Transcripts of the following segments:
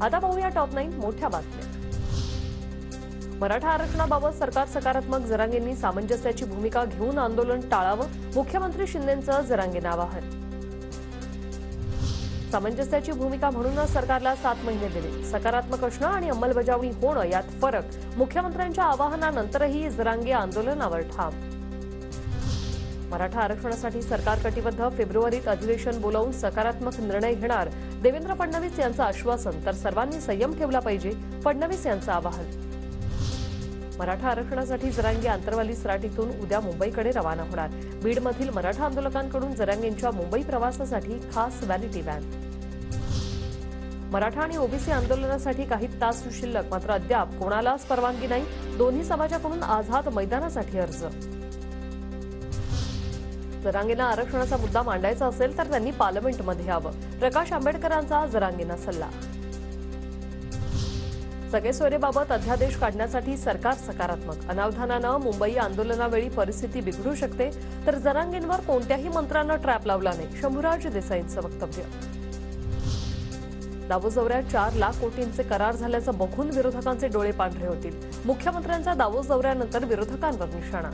आता पाहूया टॉप 9 मोठ्या बातम्या। मराठा आरक्षणाबाबत सरकार सकारात्मक, जरांगेंनी सामंजस्याची भूमिका घेऊन आंदोलन टाळावं, मुख्यमंत्री शिंदेंचं जरांगेंना आवाहन। सामंजस्याची भूमिका म्हणूनच सरकारला 7 महिने दिले, सकारात्मक असणं आणि अंमलबजावणी होणं यात फरक, मुख्यमंत्र्यांच्या आवाहनानंतरही जरांगे आंदोलनावर ठाम। मराठा आरक्षणासाठी सरकार कटिबद्ध, फेब्रुवारीत अधिवेशन बोलावून सकारात्मक निर्णय घेणार, देवेंद्र फडणवीस यांचं आश्वासन, तर सर्वांनी संयम ठेवला पाहिजे, फडणवीस यांचं आवाहन। मराठा आरक्षणासाठी जरांगे आंतरवाली सराटीतून उद्या मुंबईकडे रवाना होणार, बीडमधील मराठा आंदोलकांकडून जरांगेंच्या मुंबई प्रवासासाठी खास व्हॅनिटी व्हॅन। मराठा आणि ओबीसी आंदोलनासाठी काही तास शिल्लक, मात्र अद्याप कोणालाच परवानगी नाही, दोन्ही समाजाकडून आझाद मैदानासाठी अर्ज। जरांगेंना आरक्षणाचा मुद्दा मांडायचा असेल तर त्यांनी पार्लमेंटमध्ये यावं, प्रकाश आंबेडकरांचा जरांगेंना सल्ला। सगळे सोयरेबाबत अध्यादेश काढण्यासाठी सरकार सकारात्मक, अनावधानानं मुंबई आंदोलनावेळी परिस्थिती बिघडू शकते, तर जरांगेंवर कोणत्याही मंत्र्यानं ट्रॅप लावला नाही, शंभूराज देसाईंचं वक्तव्य। दावोस दौऱ्यात 4 लाख कोटींचे करार झाल्याचं बघून विरोधकांचे डोळे पांढरे होतील, मुख्यमंत्र्यांचा दावोस दौऱ्यानंतर विरोधकांवर निशाणा।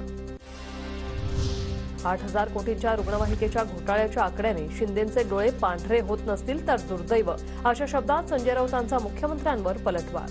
8,000 कोटींच्या रुग्णवाहिकेच्या घोटाळ्याच्या आकड्याने शिंदेंचे डोळे पांढरे होत नसतील तर दुर्दैव, अशा शब्दात संजय राऊतांचा मुख्यमंत्र्यांवर पलटवार।